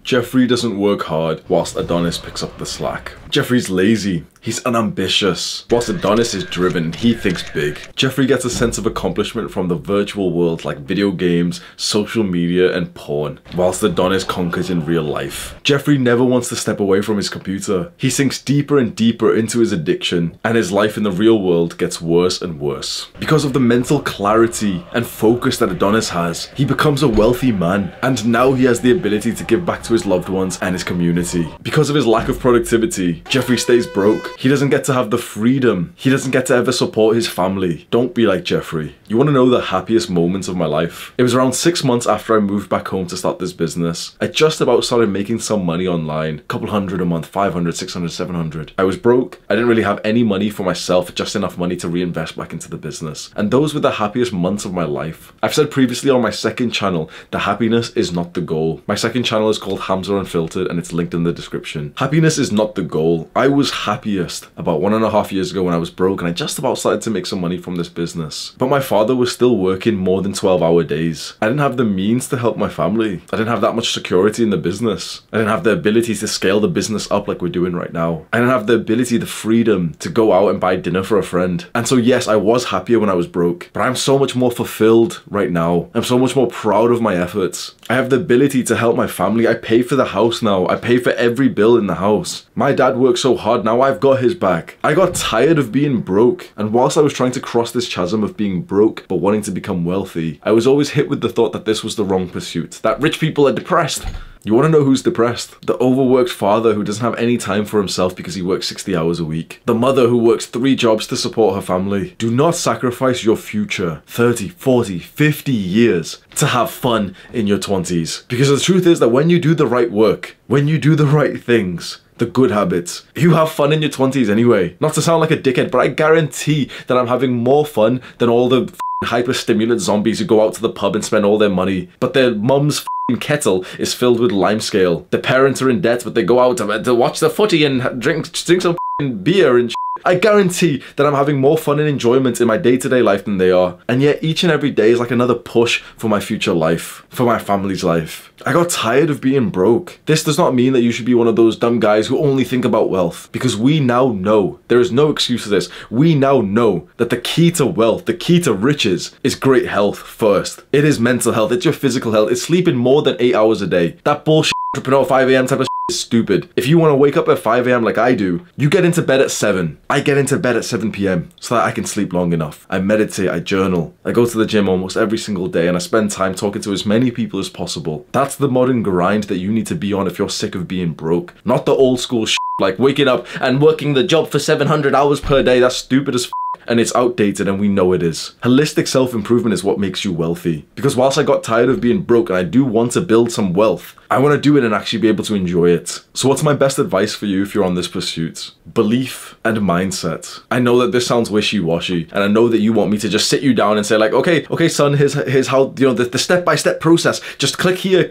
Jeffrey doesn't work hard whilst Adonis picks up the slack. Jeffrey's lazy. He's unambitious. Whilst Adonis is driven, he thinks big. Jeffrey gets a sense of accomplishment from the virtual world like video games, social media, and porn, whilst Adonis conquers in real life. Jeffrey never wants to step away from his computer. He sinks deeper and deeper into his addiction, and his life in the real world gets worse and worse. Because of the mental clarity and focus that Adonis has, he becomes a wealthy man, and now he has the ability to give back to his loved ones and his community. Because of his lack of productivity, Jeffrey stays broke. He doesn't get to have the freedom. He doesn't get to ever support his family. Don't be like Jeffrey. You want to know the happiest moments of my life? It was around 6 months after I moved back home to start this business. I just about started making some money online. A couple hundred a month, 500, 600, 700. I was broke. I didn't really have any money for myself, just enough money to reinvest back into the business. And those were the happiest months of my life. I've said previously on my second channel that happiness is not the goal. My second channel is called Hamza Unfiltered and it's linked in the description. Happiness is not the goal. I was happiest about 1.5 years ago when I was broke and I just about started to make some money from this business. But my father was still working more than 12-hour days. I didn't have the means to help my family. I didn't have that much security in the business. I didn't have the ability to scale the business up like we're doing right now. I didn't have the ability, the freedom to go out and buy dinner for a friend. And so yes, I was happier when I was broke, but I'm so much more fulfilled right now. I'm so much more proud of my efforts. I have the ability to help my family. I pay for the house now. I pay for every bill in the house. My dad worked so hard, now I've got his back. I got tired of being broke, and whilst I was trying to cross this chasm of being broke but wanting to become wealthy, I was always hit with the thought that this was the wrong pursuit, that rich people are depressed. You want to know who's depressed? The overworked father who doesn't have any time for himself because he works 60 hours a week. The mother who works 3 jobs to support her family. Do not sacrifice your future 30, 40, 50 years to have fun in your 20s. Because the truth is that when you do the right work, when you do the right things, the good habits, you have fun in your 20s anyway. Not to sound like a dickhead, but I guarantee that I'm having more fun than all the hyper-stimulant zombies who go out to the pub and spend all their money, but their mum's kettle is filled with limescale. The parents are in debt, but they go out to watch the footy and drink some beer and I guarantee that I'm having more fun and enjoyment in my day-to-day life than they are. And yet each and every day is like another push for my future life, for my family's life. I got tired of being broke. This does not mean that you should be one of those dumb guys who only think about wealth, because we now know, there is no excuse for this, we now know that the key to wealth, the key to riches is great health first. It is mental health, it's your physical health, it's sleeping more than 8 hours a day. That bullshit entrepreneur 5 AM type of is stupid. If you want to wake up at 5 AM like I do, you get into bed at 7. I get into bed at 7 PM so that I can sleep long enough. I meditate, I journal, I go to the gym almost every single day, and I spend time talking to as many people as possible. That's the modern grind that you need to be on if you're sick of being broke. Not the old school shit like waking up and working the job for 700 hours per day. That's stupid as and it's outdated, and we know it is. Holistic self-improvement is what makes you wealthy. Because whilst I got tired of being broke and I do want to build some wealth, I want to do it and actually be able to enjoy it. So what's my best advice for you if you're on this pursuit? Belief and mindset. I know that this sounds wishy-washy, and I know that you want me to just sit you down and say like, okay son, here's how, you know, the step-by-step process. Just click here,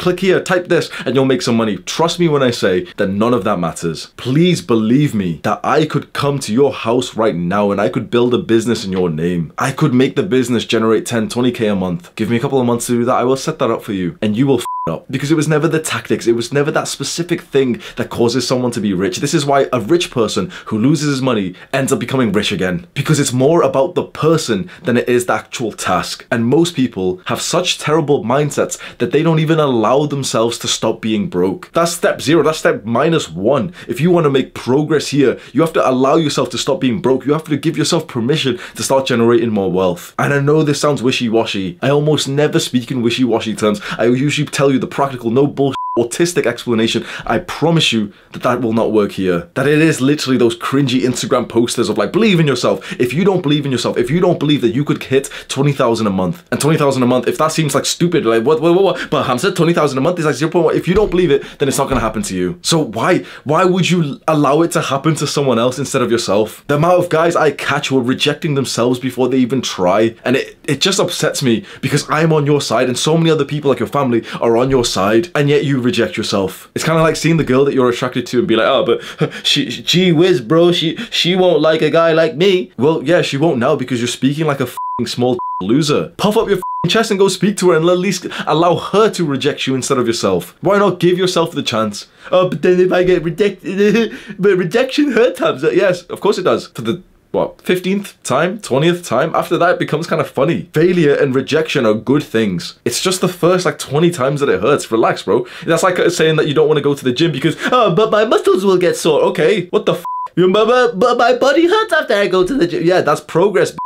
type this, and you'll make some money. Trust me when I say that none of that matters. Please believe me that I could come to your house right now and I could build a business in your name. I could make the business generate 10, 20K a month. Give me a couple of months to do that. I will set that up for you, and you will up, because it was never the tactics, it was never that specific thing that causes someone to be rich. This is why a rich person who loses his money ends up becoming rich again, because it's more about the person than it is the actual task. And most people have such terrible mindsets that they don't even allow themselves to stop being broke. That's step 0, that's step -1. If you want to make progress here, you have to allow yourself to stop being broke. You have to give yourself permission to start generating more wealth. And I know this sounds wishy-washy. I almost never speak in wishy-washy terms. I usually tell you the practical, no bullshit, autistic explanation. I promise you that that will not work here. That it is literally those cringy Instagram posters of like, believe in yourself. If you don't believe in yourself, if you don't believe that you could hit 20,000 a month, and 20,000 a month, if that seems like stupid, like what, but Hamza, 20,000 a month is like 0.1. If you don't believe it, then it's not gonna happen to you. So why would you allow it to happen to someone else instead of yourself? The amount of guys I catch who are rejecting themselves before they even try, and it just upsets me, because I'm on your side and so many other people like your family are on your side, and yet you reject yourself. It's kind of like seeing the girl that you're attracted to and be like, oh, but gee whiz, bro, she won't like a guy like me. Well, yeah, she won't now, because you're speaking like a f***ing small loser. Puff up your chest and go speak to her and at least allow her to reject you instead of yourself. Why not give yourself the chance? Oh, but then if I get rejected, but rejection hurts, Hamza. Yes, of course it does. For the, what, 15th time, 20th time? After that, it becomes kind of funny. Failure and rejection are good things. It's just the first like 20 times that it hurts. Relax, bro. That's like saying that you don't want to go to the gym because, oh, but my muscles will get sore. Okay, what the f? But my body hurts after I go to the gym. Yeah, that's progress.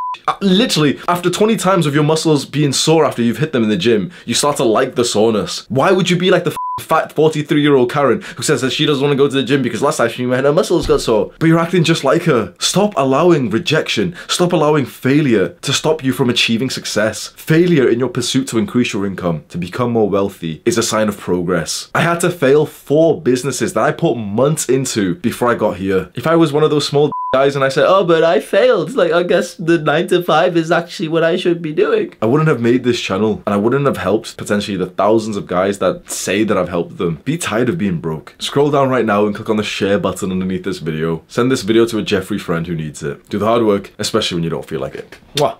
Literally, after 20 times of your muscles being sore after you've hit them in the gym, you start to like the soreness. Why would you be like the fat 43-year-old Karen who says that she doesn't want to go to the gym because last time she went, her muscles got sore? But you're acting just like her. Stop allowing rejection. Stop allowing failure to stop you from achieving success. Failure in your pursuit to increase your income, to become more wealthy, is a sign of progress. I had to fail 4 businesses that I put months into before I got here. If I was one of those small guys and I said, oh, but I failed, like, I guess the 9 to 5 is actually what I should be doing, I wouldn't have made this channel, and I wouldn't have helped potentially the thousands of guys that say that I've helped them. Be tired of being broke. Scroll down right now and click on the share button underneath this video. Send this video to a Jeffrey friend who needs it. Do the hard work, especially when you don't feel like it. Mwah.